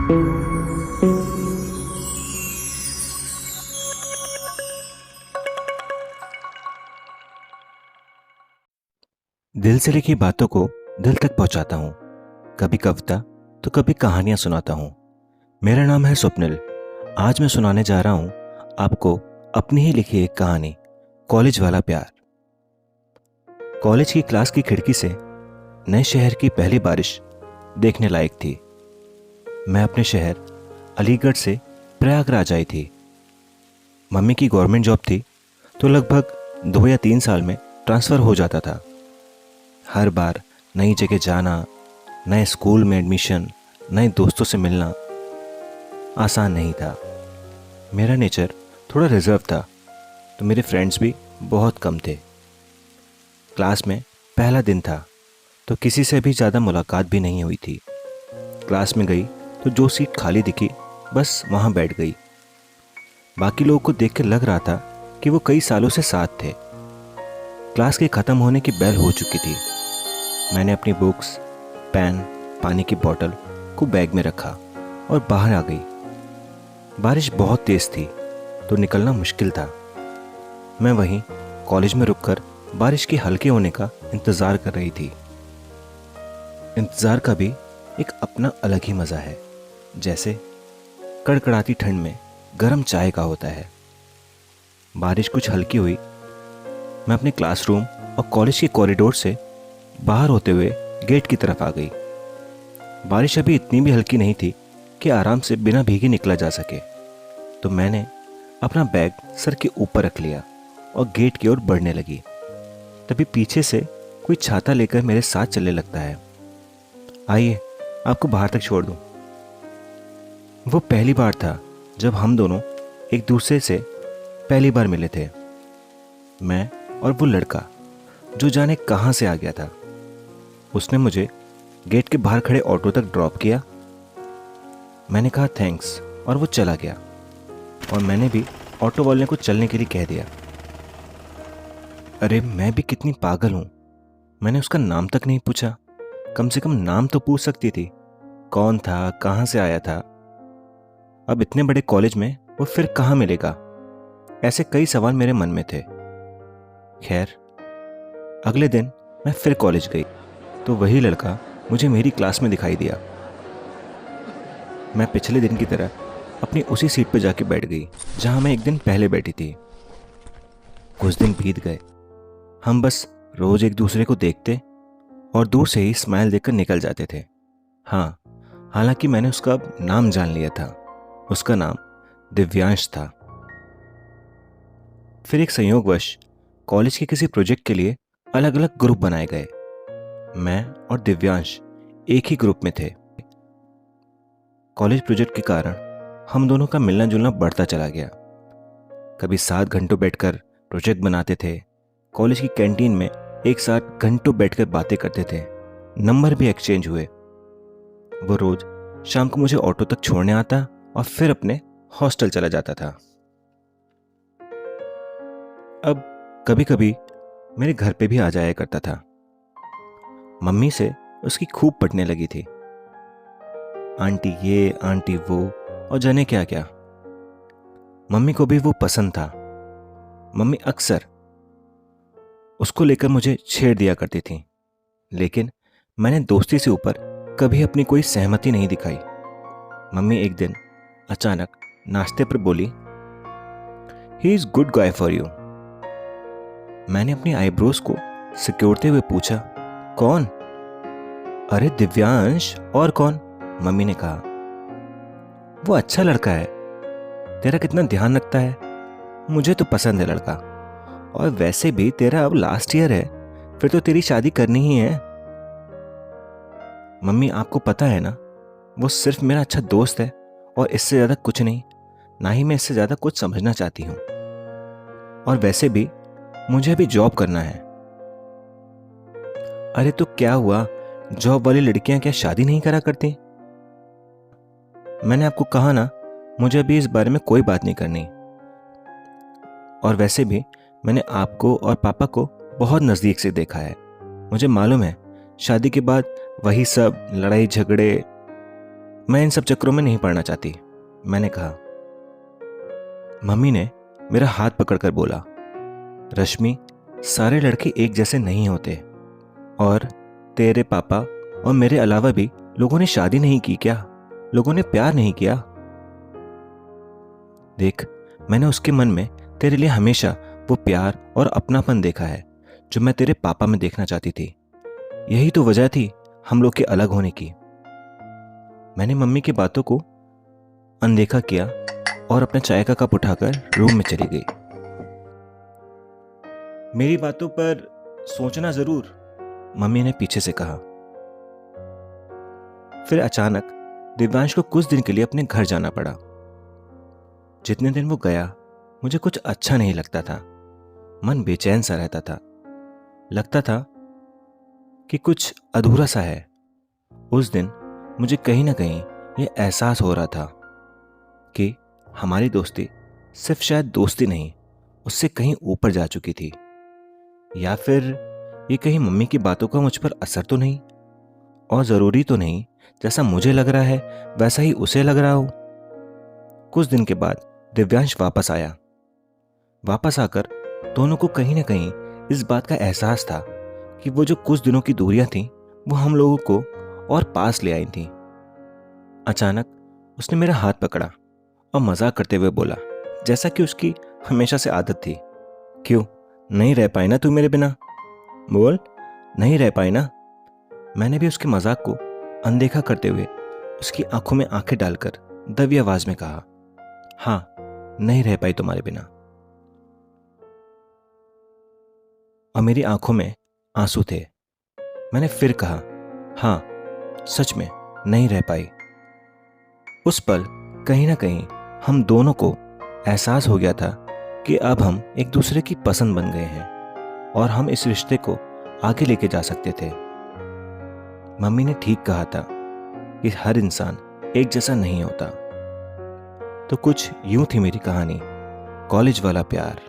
दिल से लिखी बातों को दिल तक पहुंचाता हूँ। कभी कविता तो कभी कहानियां सुनाता हूँ। मेरा नाम है स्वप्निल। आज मैं सुनाने जा रहा हूँ आपको अपनी ही लिखी एक कहानी, कॉलेज वाला प्यार। कॉलेज की क्लास की खिड़की से नए शहर की पहली बारिश देखने लायक थी। मैं अपने शहर अलीगढ़ से प्रयागराज आई थी। मम्मी की गवर्नमेंट जॉब थी तो लगभग 2 या 3 साल में ट्रांसफ़र हो जाता था। हर बार नई जगह जाना, नए स्कूल में एडमिशन, नए दोस्तों से मिलना आसान नहीं था। मेरा नेचर थोड़ा रिजर्व था तो मेरे फ्रेंड्स भी बहुत कम थे। क्लास में पहला दिन था तो किसी से भी ज़्यादा मुलाकात भी नहीं हुई थी। क्लास में गई तो जो सीट खाली दिखी बस वहाँ बैठ गई। बाकी लोगों को देख कर लग रहा था कि वो कई सालों से साथ थे। क्लास के ख़त्म होने की बेल हो चुकी थी। मैंने अपनी बुक्स, पेन, पानी की बोतल को बैग में रखा और बाहर आ गई। बारिश बहुत तेज़ थी तो निकलना मुश्किल था। मैं वहीं कॉलेज में रुककर बारिश के हल्के होने का इंतज़ार कर रही थी। इंतज़ार का भी एक अपना अलग ही मज़ा है, जैसे कड़कड़ाती ठंड में गर्म चाय का होता है। बारिश कुछ हल्की हुई। मैं अपने क्लासरूम और कॉलेज के कॉरिडोर से बाहर होते हुए गेट की तरफ आ गई। बारिश अभी इतनी भी हल्की नहीं थी कि आराम से बिना भीगे निकला जा सके, तो मैंने अपना बैग सर के ऊपर रख लिया और गेट की ओर बढ़ने लगी। तभी पीछे से कोई छाता लेकर मेरे साथ चलने लगता है। आइए, आपको बाहर तक छोड़ दूं। वो पहली बार था जब हम दोनों एक दूसरे से पहली बार मिले थे। मैं और वो लड़का जो जाने कहाँ से आ गया था। उसने मुझे गेट के बाहर खड़े ऑटो तक ड्रॉप किया। मैंने कहा थैंक्स और वो चला गया, और मैंने भी ऑटो वाले को चलने के लिए कह दिया। अरे मैं भी कितनी पागल हूँ, मैंने उसका नाम तक नहीं पूछा। कम से कम नाम तो पूछ सकती थी, कौन था, कहाँ से आया था। अब इतने बड़े कॉलेज में वो फिर कहाँ मिलेगा, ऐसे कई सवाल मेरे मन में थे। खैर, अगले दिन मैं फिर कॉलेज गई तो वही लड़का मुझे मेरी क्लास में दिखाई दिया। मैं पिछले दिन की तरह अपनी उसी सीट पर जाके बैठ गई जहां मैं एक दिन पहले बैठी थी। कुछ दिन बीत गए। हम बस रोज एक दूसरे को देखते और दूर से ही स्माइल देकर निकल जाते थे। हाँ, हालांकि मैंने उसका अब नाम जान लिया था। उसका नाम दिव्यांश था। फिर एक संयोगवश कॉलेज के किसी प्रोजेक्ट के लिए अलग अलग ग्रुप बनाए गए। मैं और दिव्यांश एक ही ग्रुप में थे। कॉलेज प्रोजेक्ट के कारण हम दोनों का मिलना जुलना बढ़ता चला गया। कभी 7 घंटों बैठकर प्रोजेक्ट बनाते थे। कॉलेज की कैंटीन में एक साथ घंटों बैठकर बातें करते थे। नंबर भी एक्सचेंज हुए। वो रोज शाम को मुझे ऑटो तक छोड़ने आता और फिर अपने हॉस्टल चला जाता था। अब कभी कभी मेरे घर पे भी आ जाया करता था। मम्मी से उसकी खूब पटने लगी थी। आंटी ये, आंटी वो, और जाने क्या क्या। मम्मी को भी वो पसंद था। मम्मी अक्सर उसको लेकर मुझे छेड़ दिया करती थी, लेकिन मैंने दोस्ती से ऊपर कभी अपनी कोई सहमति नहीं दिखाई। मम्मी एक दिन अचानक नाश्ते पर बोली, he is good guy for you. मैंने अपनी आईब्रोज को सिकोड़ते हुए पूछा, कौन? अरे दिव्यांश, और कौन? मम्मी ने कहा, वो अच्छा लड़का है, तेरा कितना ध्यान रखता है, मुझे तो पसंद है लड़का। और वैसे भी तेरा अब लास्ट ईयर है, फिर तो तेरी शादी करनी ही है। मम्मी, आपको पता है ना, वो सिर्फ मेरा अच्छा दोस्त है और इससे ज़्यादा कुछ नहीं। ना ही मैं इससे ज़्यादा कुछ समझना चाहती हूँ। और वैसे भी मुझे भी जॉब करना है। अरे तो क्या हुआ, जॉब वाली लड़कियां क्या शादी नहीं करा करती? मैंने आपको कहा ना, मुझे अभी इस बारे में कोई बात नहीं करनी। और वैसे भी मैंने आपको और पापा को बहुत नज़दीक से देखा है। मुझे मालूम है शादी के बाद वही सब लड़ाई झगड़े मैं इन सब चक्करों में नहीं पड़ना चाहती, मैंने कहा। मम्मी ने मेरा हाथ पकड़कर बोला, रश्मि, सारे लड़के एक जैसे नहीं होते, और तेरे पापा और मेरे अलावा भी लोगों ने शादी नहीं की क्या? लोगों ने प्यार नहीं किया? देख, मैंने उसके मन में तेरे लिए हमेशा वो प्यार और अपनापन देखा है जो मैं तेरे पापा में देखना चाहती थी। यही तो वजह थी हम लोग के अलग होने की। मैंने मम्मी की बातों को अनदेखा किया और अपना चाय का कप उठाकर रूम में चली गई। मेरी बातों पर सोचना जरूर, मम्मी ने पीछे से कहा। फिर अचानक दिव्यांश को कुछ दिन के लिए अपने घर जाना पड़ा। जितने दिन वो गया, मुझे कुछ अच्छा नहीं लगता था। मन बेचैन सा रहता था। लगता था कि कुछ अधूरा सा है। उस दिन मुझे कहीं ना कहीं ये एहसास हो रहा था कि हमारी दोस्ती सिर्फ शायद दोस्ती नहीं, उससे कहीं ऊपर जा चुकी थी। या फिर ये कहीं मम्मी की बातों का मुझ पर असर तो नहीं, और ज़रूरी तो नहीं जैसा मुझे लग रहा है वैसा ही उसे लग रहा हो। कुछ दिन के बाद दिव्यांश वापस आया। वापस आकर दोनों को कहीं ना कहीं इस बात का एहसास था कि वो जो कुछ दिनों की दूरियां थीं वो हम लोगों को और पास ले आई थीं। अचानक उसने मेरा हाथ पकड़ा और मजाक करते हुए बोला, जैसा कि उसकी हमेशा से आदत थी, क्यों नहीं रह पाई ना तू मेरे बिना? बोल, नहीं रह पाई ना? मैंने भी उसके मजाक को अनदेखा करते हुए उसकी आंखों में आंखें डालकर दबी आवाज में कहा, हाँ, नहीं रह पाई तुम्हारे बिना। और मेरी आंखों में आंसू थे। मैंने फिर कहा, हाँ, सच में नहीं रह पाई। उस पल कहीं ना कहीं हम दोनों को एहसास हो गया था कि अब हम एक दूसरे की पसंद बन गए हैं और हम इस रिश्ते को आगे लेके जा सकते थे। मम्मी ने ठीक कहा था कि हर इंसान एक जैसा नहीं होता। तो कुछ यूं थी मेरी कहानी, कॉलेज वाला प्यार।